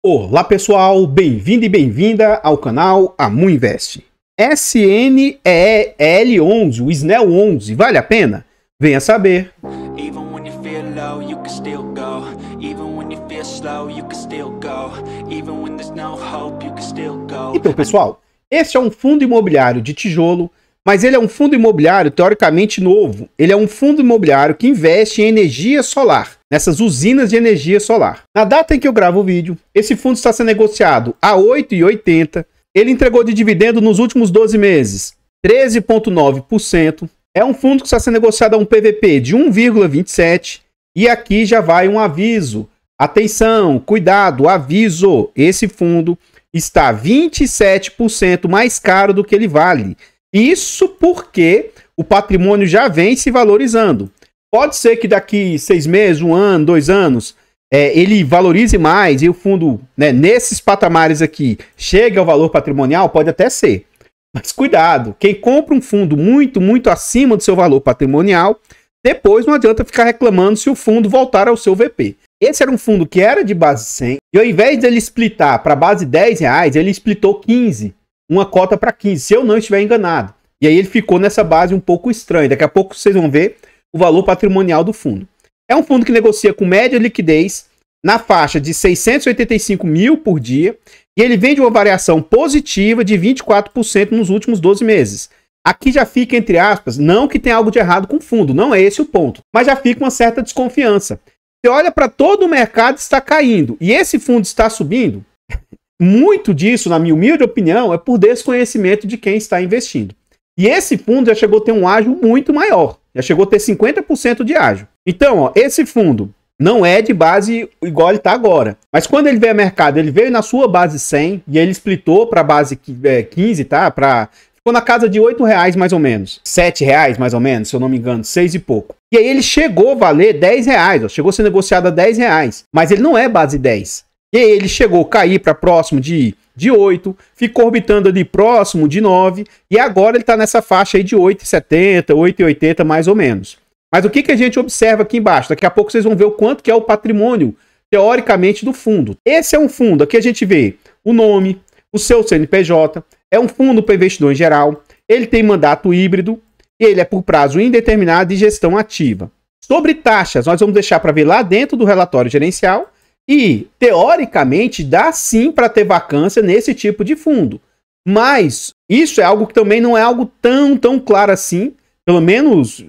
Olá pessoal, bem-vindo e bem-vinda ao canal Amu Invest. SNEL11, o SNEL 11, vale a pena? Venha saber. Então pessoal, este é um fundo imobiliário de tijolo, mas ele é um fundo imobiliário teoricamente novo. Ele é um fundo imobiliário que investe em energia solar, nessas usinas de energia solar. Na data em que eu gravo o vídeo, esse fundo está sendo negociado a R$ 8,80. Ele entregou de dividendo nos últimos 12 meses 13,9%. É um fundo que está sendo negociado a um PVP de 1,27. E aqui já vai um aviso. Atenção, cuidado, aviso. Esse fundo está 27% mais caro do que ele vale. Isso porque o patrimônio já vem se valorizando. Pode ser que daqui 6 meses, 1 ano, 2 anos, ele valorize mais e o fundo, nesses patamares aqui, chegue ao valor patrimonial, pode até ser. Mas cuidado, quem compra um fundo muito acima do seu valor patrimonial, depois não adianta ficar reclamando se o fundo voltar ao seu VP. Esse era um fundo que era de base 100, e ao invés dele splitar para base R$10, ele splitou 15, uma cota para 15, se eu não estiver enganado. E aí ele ficou nessa base um pouco estranha. Daqui a pouco vocês vão ver o valor patrimonial do fundo. É um fundo que negocia com média liquidez na faixa de 685 mil por dia, e ele vem de uma variação positiva de 24% nos últimos 12 meses. Aqui já fica, entre aspas, não que tenha algo de errado com o fundo, não é esse o ponto, mas já fica uma certa desconfiança. Você olha para todo o mercado, está caindo, e esse fundo está subindo. Muito disso, na minha humilde opinião, é por desconhecimento de quem está investindo. E esse fundo já chegou a ter um ágio muito maior, já chegou a ter 50% de ágio. Então, esse fundo não é de base igual ele está agora. Mas quando ele veio ao mercado, ele veio na sua base 100 e ele splitou para a base 15, tá? Ficou na casa de R$8 mais ou menos. R$7 mais ou menos, se eu não me engano, 6 e pouco. E aí ele chegou a valer R$10, chegou a ser negociado a R$10, mas ele não é base 10. E aí ele chegou a cair para próximo de 8, ficou orbitando ali próximo de 9, e agora ele está nessa faixa aí de 8,70, 8,80 mais ou menos. Mas o que a gente observa aqui embaixo? Daqui a pouco vocês vão ver o quanto que é o patrimônio, teoricamente, do fundo. Esse é um fundo, aqui a gente vê o nome, o seu CNPJ, é um fundo para investidor em geral, ele tem mandato híbrido, e ele é por prazo indeterminado e gestão ativa. Sobre taxas, nós vamos deixar para ver lá dentro do relatório gerencial, e, teoricamente, dá sim para ter vacância nesse tipo de fundo. Mas isso é algo que também não é algo tão claro assim, pelo menos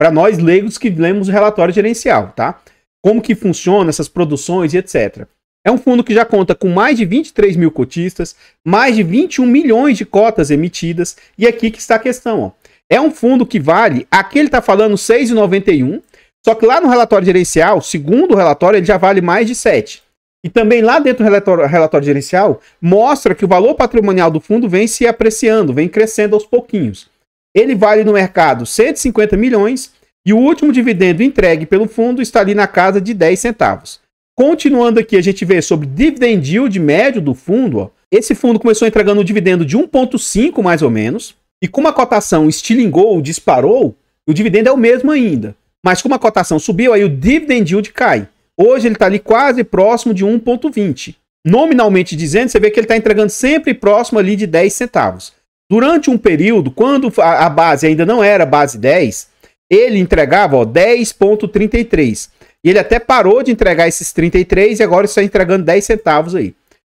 para nós leigos que lemos o relatório gerencial, tá? Como que funciona essas produções e etc. É um fundo que já conta com mais de 23 mil cotistas, mais de 21 milhões de cotas emitidas, e aqui que está a questão, ó. É um fundo que vale, aqui ele está falando 6,91, só que lá no relatório gerencial, segundo o relatório, ele já vale mais de 7. E também lá dentro do relatório gerencial, mostra que o valor patrimonial do fundo vem se apreciando, vem crescendo aos pouquinhos. Ele vale no mercado 150 milhões e o último dividendo entregue pelo fundo está ali na casa de 10 centavos. Continuando aqui, a gente vê sobre dividend yield médio do fundo. Ó. Esse fundo começou entregando um dividendo de 1,5 mais ou menos. E como a cotação estilingou, disparou, o dividendo é o mesmo ainda. Mas como a cotação subiu, aí o dividend yield cai. Hoje ele está ali quase próximo de 1,20. Nominalmente dizendo, você vê que ele está entregando sempre próximo ali de 10 centavos. Durante um período, quando a base ainda não era base 10, ele entregava 10,33. E ele até parou de entregar esses 33 e agora está entregando 10 centavos aí.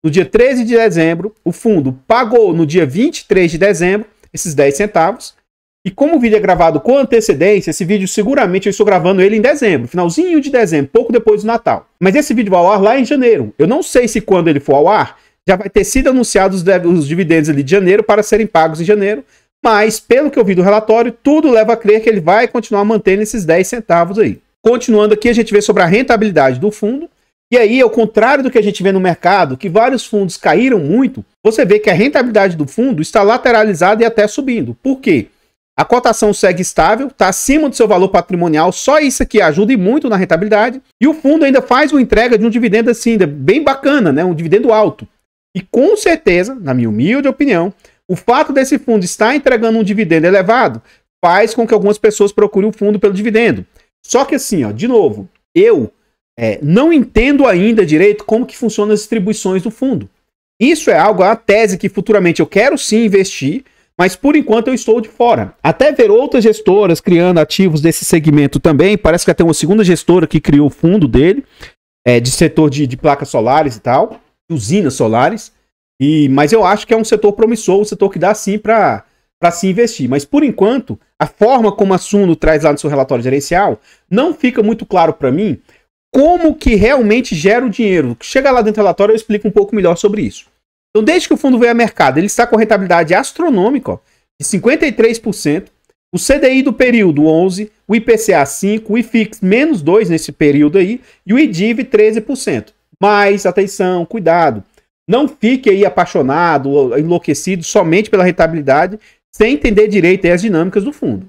No dia 13 de dezembro, o fundo pagou no dia 23 de dezembro esses 10 centavos. E como o vídeo é gravado com antecedência, esse vídeo seguramente eu estou gravando ele em dezembro, finalzinho de dezembro, pouco depois do Natal. Mas esse vídeo vai ao ar lá em janeiro. Eu não sei se quando ele for ao ar, já vai ter sido anunciados os dividendos ali de janeiro para serem pagos em janeiro. Mas, pelo que eu vi do relatório, tudo leva a crer que ele vai continuar mantendo esses 10 centavos aí. Continuando aqui, a gente vê sobre a rentabilidade do fundo. E aí, ao contrário do que a gente vê no mercado, que vários fundos caíram muito, você vê que a rentabilidade do fundo está lateralizada e até subindo. Por quê? A cotação segue estável, está acima do seu valor patrimonial, só isso aqui ajuda e muito na rentabilidade. E o fundo ainda faz uma entrega de um dividendo assim, bem bacana, né? Um dividendo alto. E com certeza, na minha humilde opinião, o fato desse fundo estar entregando um dividendo elevado faz com que algumas pessoas procurem o fundo pelo dividendo. Só que assim, ó, de novo, eu não entendo ainda direito como que funcionam as distribuições do fundo. Isso é algo, é uma tese que futuramente eu quero sim investir, mas por enquanto eu estou de fora. Até ver outras gestoras criando ativos desse segmento também, parece que até uma segunda gestora que criou o fundo dele, de setor de placas solares e tal, usinas solares, mas eu acho que é um setor promissor, um setor que dá sim para se investir. Mas por enquanto, a forma como a Suno traz lá no seu relatório gerencial, não fica muito claro para mim como que realmente gera o dinheiro. Chega lá dentro do relatório, eu explico um pouco melhor sobre isso. Então, desde que o fundo veio a mercado, ele está com rentabilidade astronômica, ó, de 53%, o CDI do período 11%, o IPCA 5%, o IFIX menos 2% nesse período aí, e o IDIV 13%. Mas, atenção, cuidado, não fique aí apaixonado ou enlouquecido somente pela rentabilidade, sem entender direito aí as dinâmicas do fundo.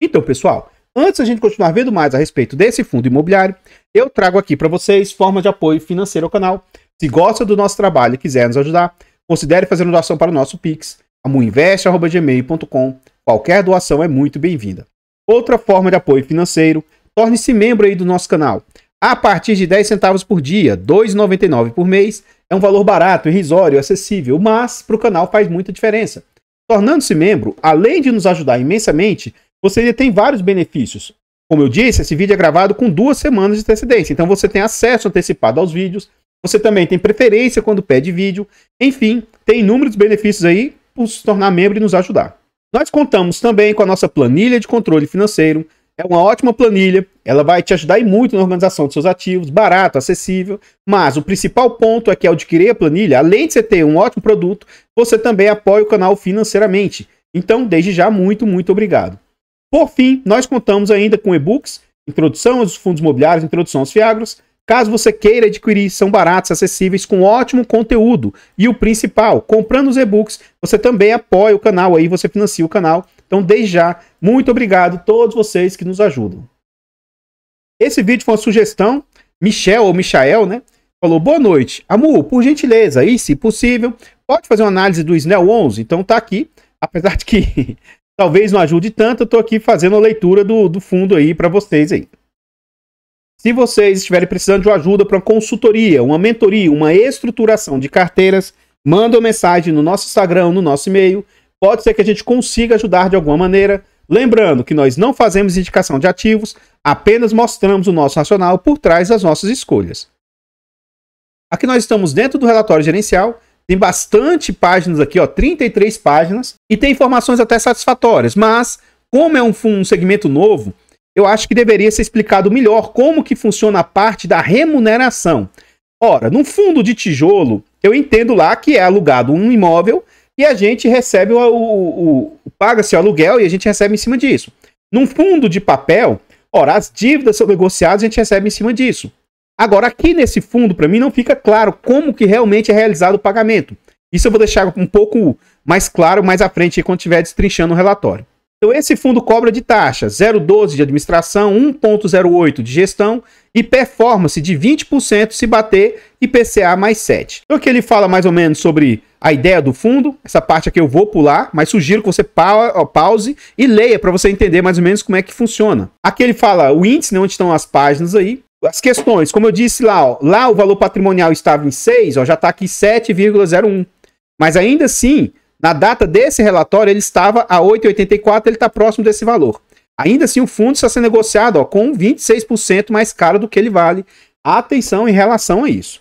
Então, pessoal, antes da gente continuar vendo mais a respeito desse fundo imobiliário, eu trago aqui para vocês forma de apoio financeiro ao canal. Se gosta do nosso trabalho e quiser nos ajudar, considere fazer uma doação para o nosso Pix, amuinvest@gmail.com. Qualquer doação é muito bem-vinda. Outra forma de apoio financeiro, torne-se membro aí do nosso canal. A partir de 10 centavos por dia, R$ 2,99 por mês, é um valor barato, irrisório, acessível, mas para o canal faz muita diferença. Tornando-se membro, além de nos ajudar imensamente, você tem vários benefícios. Como eu disse, esse vídeo é gravado com 2 semanas de antecedência, então você tem acesso antecipado aos vídeos, você também tem preferência quando pede vídeo, enfim, tem inúmeros benefícios aí por se tornar membro e nos ajudar. Nós contamos também com a nossa planilha de controle financeiro, é uma ótima planilha, ela vai te ajudar muito na organização dos seus ativos, barato, acessível, mas o principal ponto é que ao adquirir a planilha, além de você ter um ótimo produto, você também apoia o canal financeiramente. Então, desde já, muito, muito obrigado. Por fim, nós contamos ainda com e-books, introdução aos fundos imobiliários, introdução aos FIAGROS. Caso você queira adquirir, são baratos, acessíveis, com ótimo conteúdo. E o principal, comprando os e-books, você também apoia o canal aí, você financia o canal. Então, desde já, muito obrigado a todos vocês que nos ajudam. Esse vídeo foi uma sugestão, Michel ou Michael, né? Falou, boa noite. Amu, por gentileza, aí, se possível, pode fazer uma análise do SNEL 11? Então tá aqui, apesar de que talvez não ajude tanto, eu tô aqui fazendo a leitura do fundo aí para vocês aí. Se vocês estiverem precisando de uma ajuda para uma consultoria, uma mentoria, uma estruturação de carteiras, manda uma mensagem no nosso Instagram, no nosso e-mail. Pode ser que a gente consiga ajudar de alguma maneira. Lembrando que nós não fazemos indicação de ativos, apenas mostramos o nosso racional por trás das nossas escolhas. Aqui nós estamos dentro do relatório gerencial. Tem bastante páginas aqui, ó, 33 páginas. E tem informações até satisfatórias. Mas, como é um segmento novo, eu acho que deveria ser explicado melhor como que funciona a parte da remuneração. Ora, num fundo de tijolo, eu entendo lá que é alugado um imóvel e a gente recebe paga-se o aluguel e a gente recebe em cima disso. Num fundo de papel, ora, as dívidas são negociadas e a gente recebe em cima disso. Agora, aqui nesse fundo, para mim, não fica claro como que realmente é realizado o pagamento. Isso eu vou deixar um pouco mais claro mais à frente, quando estiver destrinchando o relatório. Então, esse fundo cobra de taxa 0,12 de administração, 1,08 de gestão e performance de 20% se bater IPCA mais 7. Então, aqui ele fala mais ou menos sobre a ideia do fundo. Essa parte aqui eu vou pular, mas sugiro que você pause e leia para você entender mais ou menos como é que funciona. Aqui ele fala o índice, né, onde estão as páginas aí. As questões, como eu disse lá, ó, lá o valor patrimonial estava em 6, ó, já está aqui 7,01. Mas ainda assim, na data desse relatório, ele estava a 8,84, ele está próximo desse valor. Ainda assim, o fundo está sendo negociado, ó, com 26% mais caro do que ele vale. Atenção em relação a isso.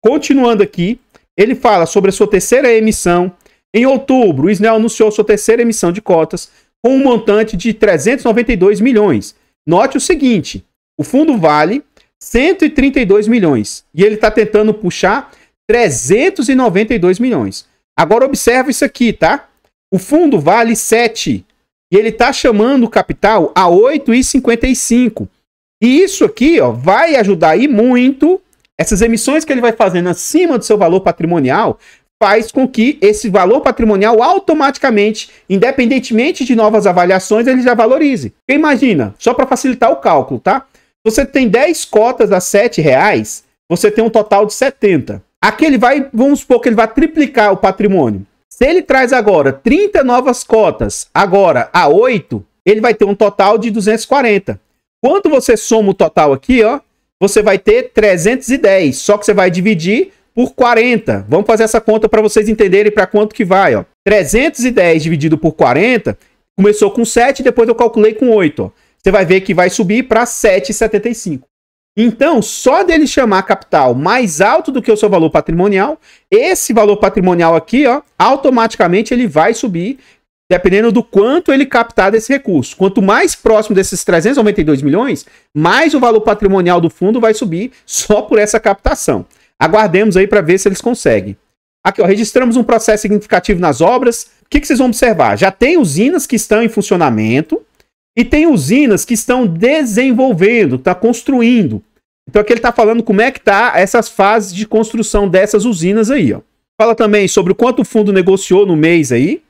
Continuando aqui, ele fala sobre a sua terceira emissão. Em outubro, o SNEL anunciou sua terceira emissão de cotas com um montante de 392 milhões. Note o seguinte, o fundo vale 132 milhões e ele está tentando puxar 392 milhões. Agora observa isso aqui, tá? O fundo vale 7 e ele está chamando o capital a 8,55. E isso aqui, ó, vai ajudar aí muito. Essas emissões que ele vai fazendo acima do seu valor patrimonial faz com que esse valor patrimonial automaticamente, independentemente de novas avaliações, ele já valorize. Porque imagina, só para facilitar o cálculo, tá? Você tem 10 cotas a R$ 7,00, você tem um total de 70. Aqui ele vai, vamos supor que ele vai triplicar o patrimônio. Se ele traz agora 30 novas cotas, agora a 8, ele vai ter um total de 240. Quando você soma o total aqui, ó, você vai ter 310, só que você vai dividir por 40. Vamos fazer essa conta para vocês entenderem para quanto que vai, ó. 310 dividido por 40, começou com 7, depois eu calculei com 8, ó. Você vai ver que vai subir para 7,75. Então, só dele chamar capital mais alto do que o seu valor patrimonial, esse valor patrimonial aqui, ó, automaticamente ele vai subir, dependendo do quanto ele captar desse recurso. Quanto mais próximo desses 392 milhões, mais o valor patrimonial do fundo vai subir só por essa captação. Aguardemos aí para ver se eles conseguem. Aqui, ó, registramos um processo significativo nas obras. O que vocês vão observar? Já tem usinas que estão em funcionamento e tem usinas que estão desenvolvendo, está construindo. Então aqui ele está falando como é que tá essas fases de construção dessas usinas aí, ó. Fala também sobre o quanto o fundo negociou no mês aí.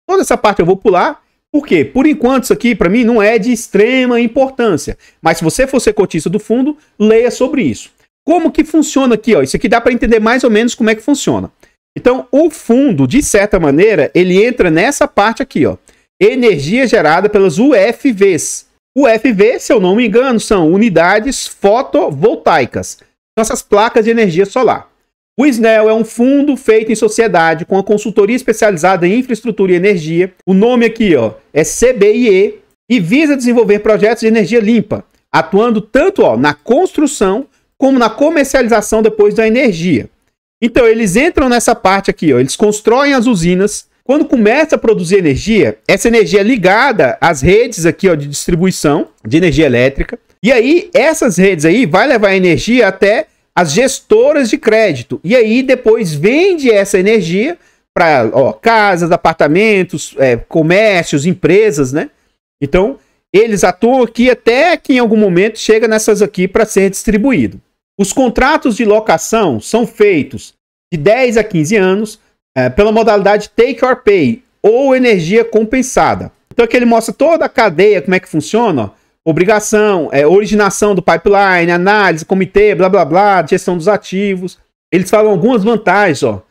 Toda essa parte eu vou pular. Por quê? Por enquanto isso aqui para mim não é de extrema importância. Mas se você for ser cotista do fundo, leia sobre isso. Como que funciona aqui, ó? Isso aqui dá para entender mais ou menos como é que funciona. Então, o fundo, de certa maneira, ele entra nessa parte aqui, ó. Energia gerada pelas UFVs. UFV, se eu não me engano, são unidades fotovoltaicas. São essas placas de energia solar. O SNEL é um fundo feito em sociedade com a consultoria especializada em infraestrutura e energia. O nome aqui, ó, é CBIE e visa desenvolver projetos de energia limpa, atuando tanto, ó, na construção como na comercialização depois da energia. Então, eles entram nessa parte aqui, ó, eles constroem as usinas. Quando começa a produzir energia, essa energia é ligada às redes aqui, ó, de distribuição de energia elétrica. E aí, essas redes aí vai levar a energia até as gestoras de crédito. E aí, depois vende essa energia para casas, apartamentos, comércios, empresas, né? Então, eles atuam aqui até que em algum momento chega nessas aqui para ser distribuído. Os contratos de locação são feitos de 10 a 15 anos pela modalidade Take or Pay ou energia compensada. Então aqui ele mostra toda a cadeia, como é que funciona, ó. Obrigação, originação do pipeline, análise, comitê, blá blá blá, gestão dos ativos. Eles falam algumas vantagens, ó.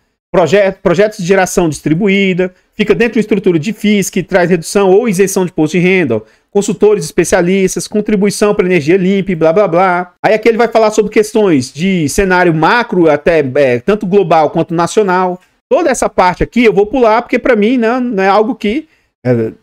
Projetos de geração distribuída, fica dentro de uma estrutura de FIIs que traz redução ou isenção de imposto de renda, ó. Consultores especialistas, contribuição para energia limpa, blá blá blá. Aí aqui ele vai falar sobre questões de cenário macro, até tanto global quanto nacional. Toda essa parte aqui eu vou pular, porque para mim não é algo que,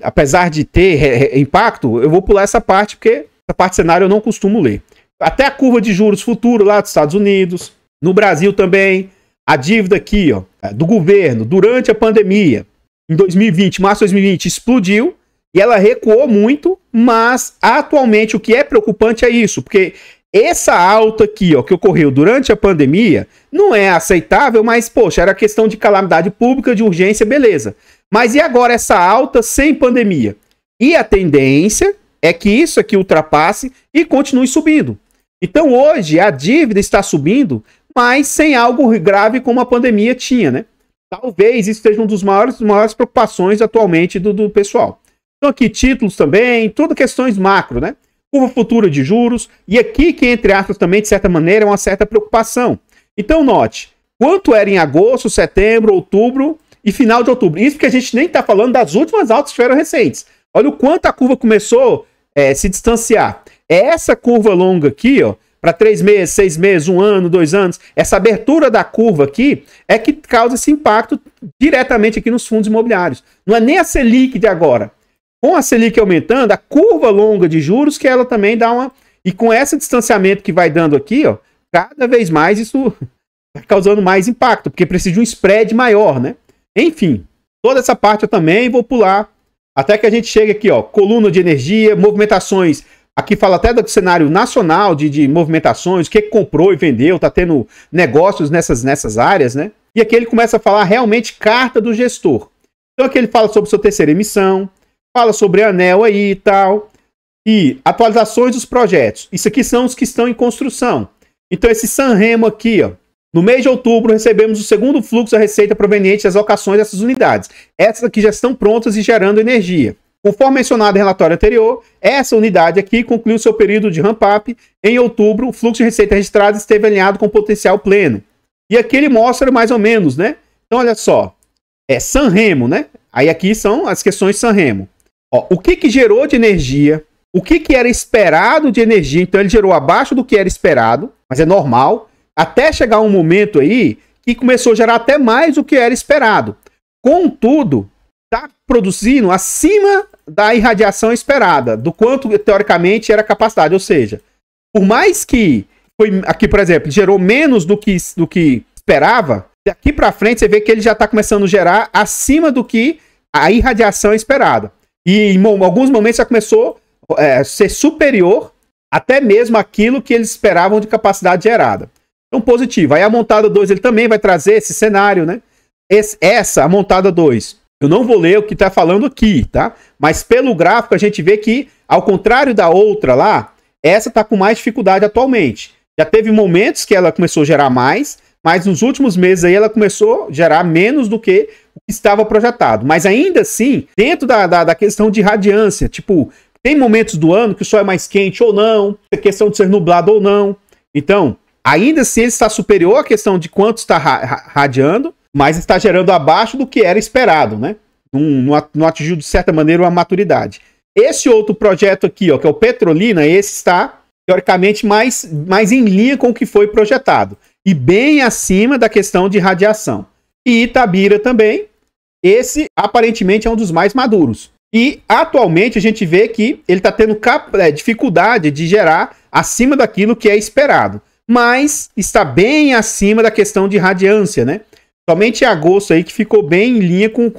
apesar de ter impacto, eu vou pular essa parte, porque essa parte de cenário eu não costumo ler. Até a curva de juros futuro lá dos Estados Unidos, no Brasil também, a dívida aqui, ó, do governo durante a pandemia, em 2020, março de 2020, explodiu e ela recuou muito, mas atualmente o que é preocupante é isso, porque essa alta aqui, ó, que ocorreu durante a pandemia, não é aceitável, mas, poxa, era questão de calamidade pública, de urgência, beleza. Mas e agora essa alta sem pandemia? E a tendência é que isso aqui ultrapasse e continue subindo. Então, hoje, a dívida está subindo, mas sem algo grave como a pandemia tinha, né? Talvez isso seja uma das maiores preocupações atualmente do pessoal. Então, aqui, títulos também, tudo questões macro, né? Curva futura de juros, e aqui que, entre aspas, também, de certa maneira, é uma certa preocupação. Então, note, quanto era em agosto, setembro, outubro e final de outubro. Isso porque a gente nem está falando das últimas altas que tiveram recentes. Olha o quanto a curva começou a se distanciar. É essa curva longa aqui, ó, para 3 meses, 6 meses, 1 ano, 2 anos, essa abertura da curva aqui é que causa esse impacto diretamente aqui nos fundos imobiliários. Não é nem a Selic de agora. Com a Selic aumentando, a curva longa de juros que ela também dá uma... E com esse distanciamento que vai dando aqui, ó, cada vez mais isso vai causando mais impacto, porque precisa de um spread maior, né? Enfim, toda essa parte eu também vou pular, até que a gente chegue aqui, ó, coluna de energia, movimentações. Aqui fala até do cenário nacional de movimentações, o que comprou e vendeu, tá tendo negócios nessas áreas, né? E aqui ele começa a falar realmente carta do gestor. Então aqui ele fala sobre sua terceira emissão, fala sobre anel aí e tal, e atualizações dos projetos. Isso aqui são os que estão em construção. Então esse Sanremo aqui, ó, no mês de outubro recebemos o segundo fluxo da receita proveniente das locações dessas unidades. Essas aqui já estão prontas e gerando energia. Conforme mencionado em relatório anterior, essa unidade aqui concluiu seu período de ramp-up. Em outubro, o fluxo de receita registrado esteve alinhado com o potencial pleno. E aqui ele mostra mais ou menos, né? Então olha só, é Sanremo, né? Aí aqui são as questões Sanremo. Ó, o que gerou de energia, o que era esperado de energia. Então ele gerou abaixo do que era esperado, mas é normal, até chegar um momento aí que começou a gerar até mais do que era esperado. Contudo, está produzindo acima da irradiação esperada, do quanto teoricamente era a capacidade. Ou seja, por mais que foi aqui, por exemplo, gerou menos do que esperava, daqui para frente você vê que ele já está começando a gerar acima do que a irradiação esperada. E em alguns momentos já começou a ser superior até mesmo aquilo que eles esperavam de capacidade gerada. Então, positivo. Aí a montada 2 ele também vai trazer esse cenário, né? A montada 2, eu não vou ler o que está falando aqui, tá? Mas pelo gráfico a gente vê que, ao contrário da outra lá, essa está com mais dificuldade atualmente. Já teve momentos que ela começou a gerar mais, mas nos últimos meses aí ela começou a gerar menos do que o que estava projetado. Mas ainda assim, dentro da questão de radiância, tipo, tem momentos do ano que o sol é mais quente ou não, a questão de ser nublado ou não. Então, ainda assim ele está superior à questão de quanto está radiando, mas está gerando abaixo do que era esperado, né? Não atingiu, de certa maneira, uma maturidade. Esse outro projeto aqui, ó, que é o Petrolina, esse está, teoricamente, mais em linha com o que foi projetado. E bem acima da questão de radiação. E Itabira também, esse aparentemente é um dos mais maduros. E atualmente a gente vê que ele está tendo dificuldade de gerar acima daquilo que é esperado. Mas está bem acima da questão de radiância, né? Somente em agosto aí que ficou bem em linha com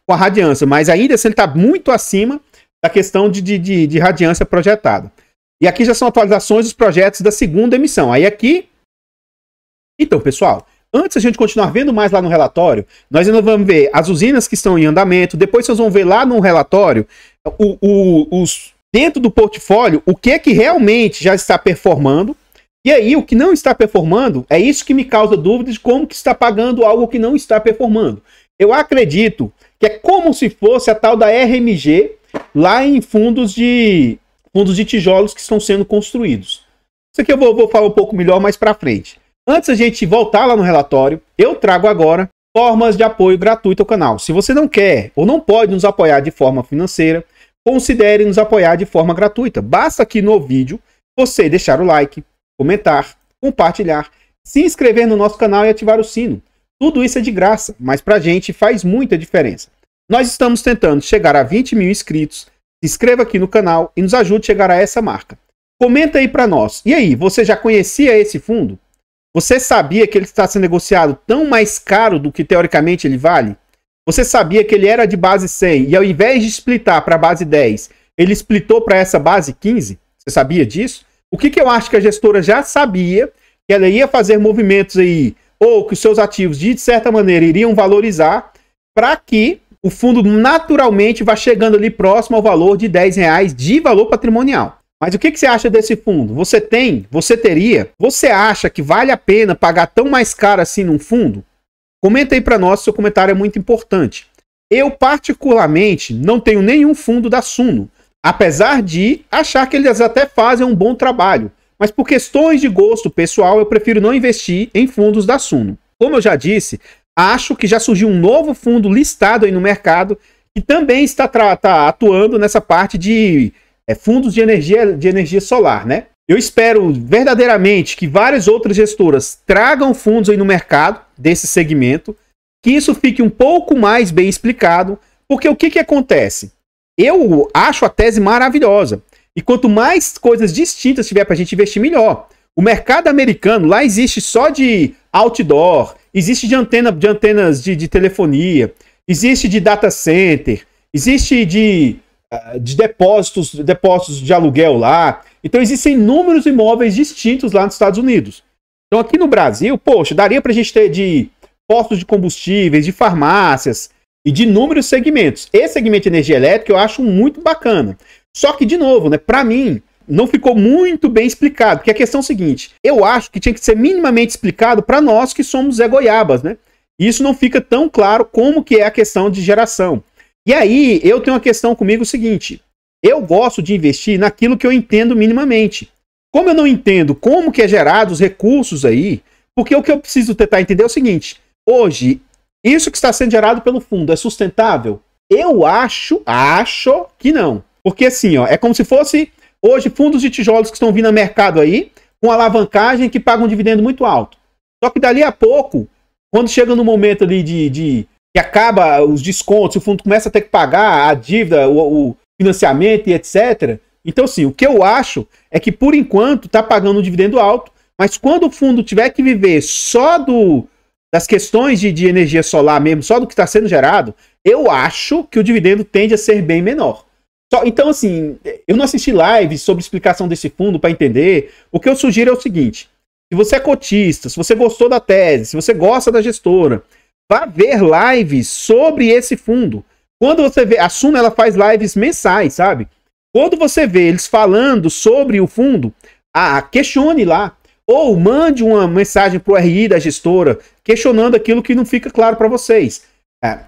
a radiância. Mas ainda assim ele está muito acima da questão de radiância projetada. E aqui já são atualizações dos projetos da segunda emissão. Aí aqui... Então, pessoal, antes a gente continuar vendo mais lá no relatório, nós ainda vamos ver as usinas que estão em andamento. Depois vocês vão ver lá no relatório, dentro do portfólio, o que é que realmente já está performando. E aí, o que não está performando, é isso que me causa dúvida de como que está pagando algo que não está performando. Eu acredito que é como se fosse a tal da RMG lá em fundos de tijolos que estão sendo construídos. Isso aqui eu vou falar um pouco melhor mais para frente. Antes a gente voltar lá no relatório, eu trago agora formas de apoio gratuito ao canal. Se você não quer ou não pode nos apoiar de forma financeira, considere nos apoiar de forma gratuita. Basta aqui no vídeo você deixar o like, comentar, compartilhar, se inscrever no nosso canal e ativar o sino. Tudo isso é de graça, mas pra gente faz muita diferença. Nós estamos tentando chegar a 20 mil inscritos. Se inscreva aqui no canal e nos ajude a chegar a essa marca. Comenta aí pra nós. E aí, você já conhecia esse fundo? Você sabia que ele está sendo negociado tão mais caro do que teoricamente ele vale? Você sabia que ele era de base 100 e ao invés de splitar para a base 10, ele splitou para essa base 15? Você sabia disso? O que eu acho que a gestora já sabia, que ela ia fazer movimentos aí, ou que os seus ativos de certa maneira iriam valorizar, para que o fundo naturalmente vá chegando ali próximo ao valor de R$10 de valor patrimonial. Mas o que você acha desse fundo? Você tem? Você teria? Você acha que vale a pena pagar tão mais caro assim num fundo? Comenta aí para nós, seu comentário é muito importante. Eu, particularmente, não tenho nenhum fundo da Suno, apesar de achar que eles até fazem um bom trabalho. Mas por questões de gosto pessoal, eu prefiro não investir em fundos da Suno. Como eu já disse, acho que já surgiu um novo fundo listado aí no mercado que também está atuando nessa parte de fundos de energia solar, né? Eu espero verdadeiramente que várias outras gestoras tragam fundos aí no mercado desse segmento, que isso fique um pouco mais bem explicado, porque o que acontece? Eu acho a tese maravilhosa, e quanto mais coisas distintas tiver para a gente investir, melhor. O mercado americano, lá existe só de outdoor, existe de antenas de telefonia, existe de data center, existe de depósitos de aluguel lá. Então existem inúmeros imóveis distintos lá nos Estados Unidos. Então aqui no Brasil, poxa, daria pra gente ter de postos de combustíveis, de farmácias e de inúmeros segmentos. Esse segmento de energia elétrica eu acho muito bacana. Só que, de novo, né, pra mim, não ficou muito bem explicado. Porque a questão é a seguinte, eu acho que tinha que ser minimamente explicado para nós que somos Zé Goiabas, né? E isso não fica tão claro como que é a questão de geração. E aí, eu tenho uma questão comigo seguinte, eu gosto de investir naquilo que eu entendo minimamente. Como eu não entendo como que é gerado os recursos aí, porque o que eu preciso tentar entender é o seguinte, hoje, isso que está sendo gerado pelo fundo é sustentável? Eu acho que não. Porque assim, ó, é como se fosse hoje fundos de tijolos que estão vindo no mercado aí, com alavancagem que pagam um dividendo muito alto. Só que dali a pouco, quando chega no momento ali que acaba os descontos, o fundo começa a ter que pagar a dívida, o financiamento e etc. Então, assim, o que eu acho é que, por enquanto, está pagando um dividendo alto, mas quando o fundo tiver que viver só das questões de energia solar mesmo, só do que está sendo gerado, eu acho que o dividendo tende a ser bem menor. Então, assim, eu não assisti lives sobre explicação desse fundo para entender. O que eu sugiro é o seguinte: se você é cotista, se você gostou da tese, se você gosta da gestora, vá ver lives sobre esse fundo. Quando você vê, a Suno, ela faz lives mensais, sabe? Quando você vê eles falando sobre o fundo, questione lá. Ou mande uma mensagem para o RI da gestora questionando aquilo que não fica claro para vocês.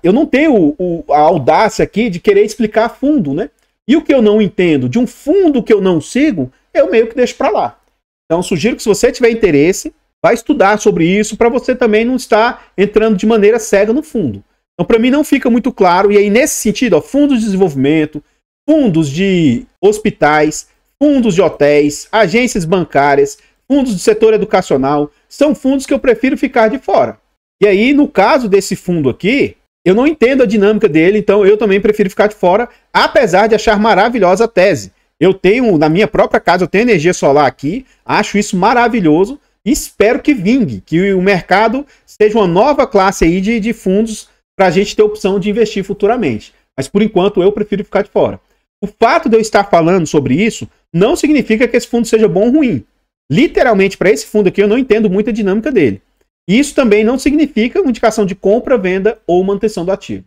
Eu não tenho a audácia aqui de querer explicar fundo, né? E o que eu não entendo de um fundo que eu não sigo, eu meio que deixo para lá. Então, sugiro que se você tiver interesse, vá estudar sobre isso para você também não estar entrando de maneira cega no fundo. Então, para mim não fica muito claro. E aí, nesse sentido, ó, fundos de desenvolvimento, fundos de hospitais, fundos de hotéis, agências bancárias, fundos do setor educacional, são fundos que eu prefiro ficar de fora. E aí, no caso desse fundo aqui, eu não entendo a dinâmica dele, então eu também prefiro ficar de fora, apesar de achar maravilhosa a tese. Eu tenho, na minha própria casa, eu tenho energia solar aqui, acho isso maravilhoso e espero que vingue, que o mercado seja uma nova classe aí de fundos para a gente ter opção de investir futuramente. Mas, por enquanto, eu prefiro ficar de fora. O fato de eu estar falando sobre isso não significa que esse fundo seja bom ou ruim. Literalmente, para esse fundo aqui, eu não entendo muito a dinâmica dele. Isso também não significa uma indicação de compra, venda ou manutenção do ativo.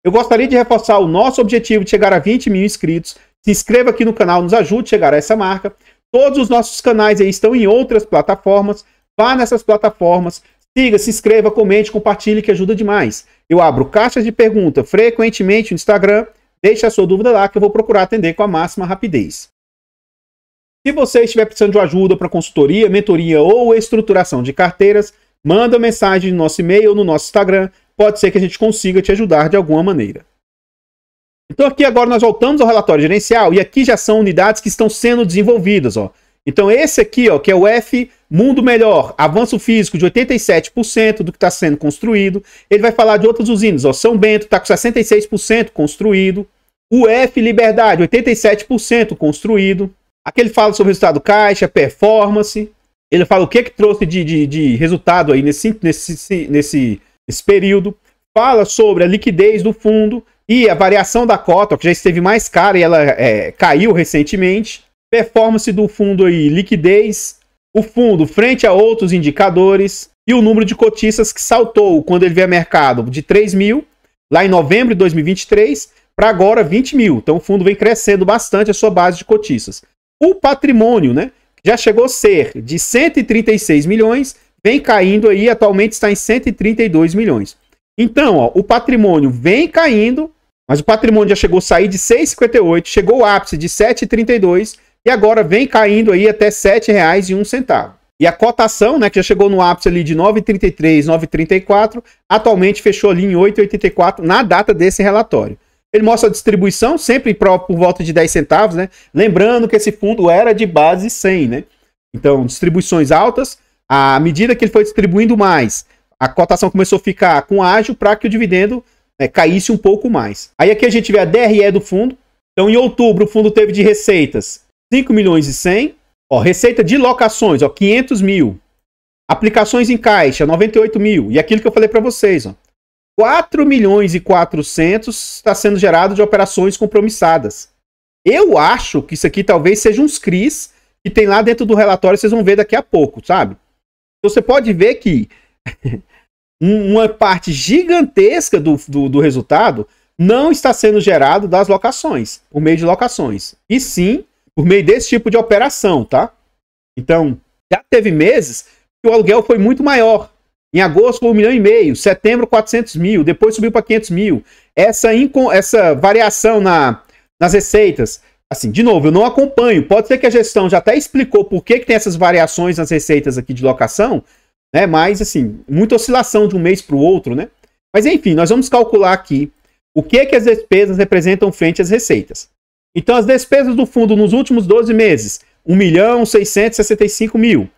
Eu gostaria de reforçar o nosso objetivo de chegar a 20 mil inscritos. Se inscreva aqui no canal, nos ajude a chegar a essa marca. Todos os nossos canais aí estão em outras plataformas. Vá nessas plataformas, siga, se inscreva, comente, compartilhe, que ajuda demais. Eu abro caixas de pergunta frequentemente no Instagram. Deixe a sua dúvida lá que eu vou procurar atender com a máxima rapidez. Se você estiver precisando de ajuda para consultoria, mentoria ou estruturação de carteiras, manda mensagem no nosso e-mail ou no nosso Instagram. Pode ser que a gente consiga te ajudar de alguma maneira. Então aqui agora nós voltamos ao relatório gerencial e aqui já são unidades que estão sendo desenvolvidas. Ó. Então esse aqui, ó, que é o F Mundo Melhor, avanço físico de 87% do que está sendo construído. Ele vai falar de outras usinas. Ó. São Bento está com 66% construído. O F Liberdade, 87% construído. Aqui ele fala sobre o resultado caixa, performance. Ele fala o que trouxe de resultado aí nesse período. Fala sobre a liquidez do fundo e a variação da cota, que já esteve mais cara e ela caiu recentemente. Performance do fundo aí, liquidez. O fundo frente a outros indicadores. E o número de cotistas que saltou quando ele veio ao mercado de 3 mil, lá em novembro de 2023, para agora 20 mil. Então o fundo vem crescendo bastante a sua base de cotistas. O patrimônio, né, já chegou a ser de 136 milhões, vem caindo aí, atualmente está em 132 milhões. Então, ó, o patrimônio vem caindo, mas o patrimônio já chegou a sair de 6,58, chegou ao ápice de 7,32 e agora vem caindo aí até R$ 7,01. E a cotação, né, que já chegou no ápice ali de 9,33, 9,34, atualmente fechou ali em 8,84 na data desse relatório. Ele mostra a distribuição, sempre por volta de 10 centavos, né? Lembrando que esse fundo era de base 100, né? Então, distribuições altas. À medida que ele foi distribuindo mais, a cotação começou a ficar com ágio para que o dividendo caísse um pouco mais. Aí aqui a gente vê a DRE do fundo. Então, em outubro, o fundo teve de receitas 5 milhões e 100. Ó, receita de locações, ó, 500 mil. Aplicações em caixa, 98 mil. E aquilo que eu falei para vocês, ó. 4 milhões e 400 está sendo gerado de operações compromissadas. Eu acho que isso aqui talvez seja uns CRIs que tem lá dentro do relatório, vocês vão ver daqui a pouco, sabe? Então você pode ver que uma parte gigantesca do resultado não está sendo gerado das locações, por meio de locações. E sim, por meio desse tipo de operação, tá? Então, já teve meses que o aluguel foi muito maior. Em agosto foi 1,5 milhão, setembro 400 mil, depois subiu para 500 mil. Essa variação nas receitas, assim, de novo, eu não acompanho. Pode ser que a gestão já até explicou por que tem essas variações nas receitas aqui de locação, né? Mas, assim, muita oscilação de um mês para o outro, né? Mas, enfim, nós vamos calcular aqui o que as despesas representam frente às receitas. Então, as despesas do fundo nos últimos 12 meses, 1.665.000.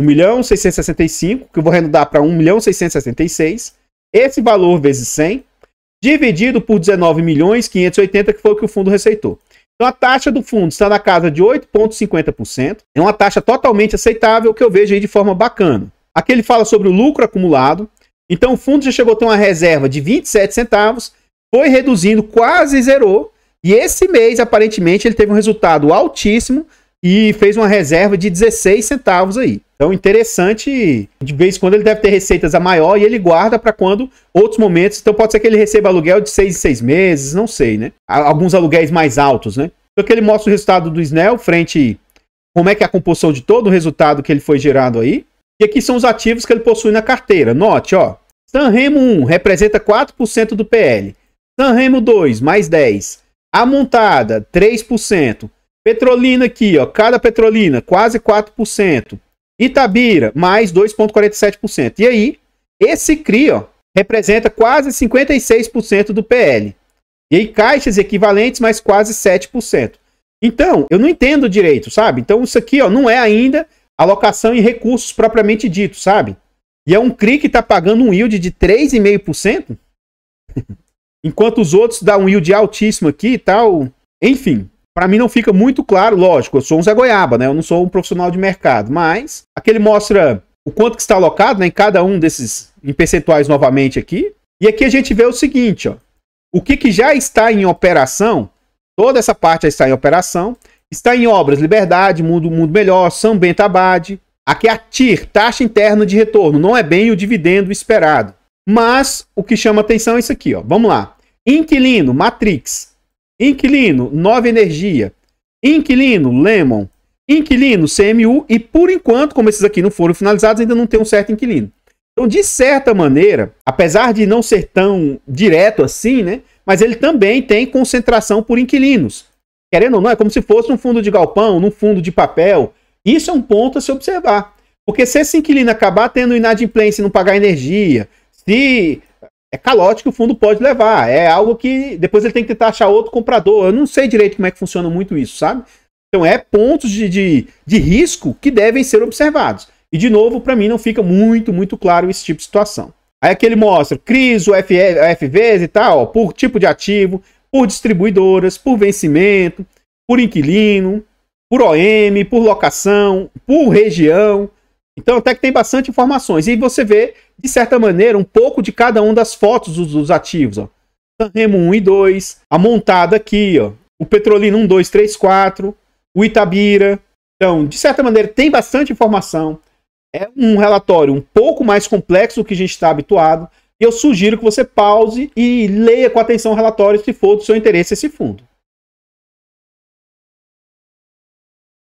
1.665.000, que eu vou arredondar para 1.666.000. Esse valor vezes 100, dividido por 19.580.000, que foi o que o fundo receitou. Então, a taxa do fundo está na casa de 8,50%. É uma taxa totalmente aceitável, que eu vejo aí de forma bacana. Aqui ele fala sobre o lucro acumulado. Então, o fundo já chegou a ter uma reserva de 27 centavos, foi reduzindo, quase zerou. E esse mês, aparentemente, ele teve um resultado altíssimo e fez uma reserva de 16 centavos aí. Então, interessante, de vez em quando ele deve ter receitas a maior e ele guarda para quando outros momentos. Então, pode ser que ele receba aluguel de 6 em 6 meses, não sei, né? Alguns aluguéis mais altos, né? Então, que ele mostra o resultado do Snell frente como é que é a composição de todo o resultado que ele foi gerado aí. E aqui são os ativos que ele possui na carteira. Note, ó, Sanremo 1 representa 4% do PL. Sanremo 2, mais 10. A Montada, 3%. Petrolina aqui, ó, cada Petrolina, quase 4%. Itabira, mais 2,47%. E aí, esse CRI, ó, representa quase 56% do PL. E aí, caixas equivalentes, mais quase 7%. Então, eu não entendo direito, sabe? Então, isso aqui, ó, não é ainda alocação em recursos propriamente dito, sabe? E é um CRI que está pagando um yield de 3,5%, enquanto os outros dão um yield altíssimo aqui e tal. Enfim, para mim não fica muito claro, lógico, eu sou um Zé Goiaba, né? Eu não sou um profissional de mercado, mas aqui ele mostra o quanto que está alocado, né, em cada um desses, em percentuais novamente aqui. E aqui a gente vê o seguinte, ó, o que já está em operação, toda essa parte já está em operação, está em obras Liberdade, Mundo Melhor, São Bento Abade. Aqui a TIR, taxa interna de retorno, não é bem o dividendo esperado. Mas o que chama atenção é isso aqui, ó. Vamos lá. Inquilino, Matrix. Inquilino, Nova Energia. Inquilino, Lemon. Inquilino, CMU. E por enquanto, como esses aqui não foram finalizados, ainda não tem um certo inquilino. Então, de certa maneira, apesar de não ser tão direto assim, né? Mas ele também tem concentração por inquilinos. Querendo ou não, é como se fosse um fundo de galpão, num fundo de papel. Isso é um ponto a se observar. Porque se esse inquilino acabar tendo inadimplência e não pagar energia, se é calote que o fundo pode levar. É algo que depois ele tem que tentar achar outro comprador. Eu não sei direito como é que funciona muito isso, sabe? Então é pontos de risco que devem ser observados. E de novo, para mim não fica muito claro esse tipo de situação. Aí aqui ele mostra CRIs, FVs e tal, ó, por tipo de ativo, por distribuidoras, por vencimento, por inquilino, por OM, por locação, por região. Então até que tem bastante informações. E você vê, de certa maneira, um pouco de cada um das fotos dos ativos. Ó. Sanremo 1 e 2, a Montada aqui, ó, o Petrolina 1, 2, 3, 4, o Itabira. Então, de certa maneira, tem bastante informação. É um relatório um pouco mais complexo do que a gente está habituado. E eu sugiro que você pause e leia com atenção o relatório se for do seu interesse esse fundo.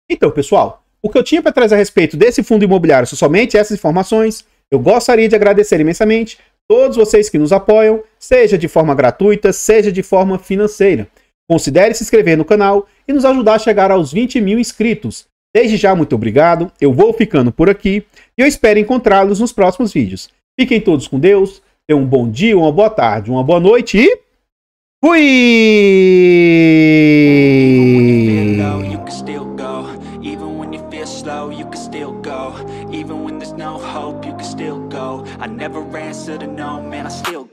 Então, pessoal, o que eu tinha para trazer a respeito desse fundo imobiliário são somente essas informações. Eu gostaria de agradecer imensamente todos vocês que nos apoiam, seja de forma gratuita, seja de forma financeira. Considere se inscrever no canal e nos ajudar a chegar aos 20 mil inscritos. Desde já, muito obrigado. Eu vou ficando por aqui e eu espero encontrá-los nos próximos vídeos. Fiquem todos com Deus. Tenham um bom dia, uma boa tarde, uma boa noite e fui! I never answer to no, man, I still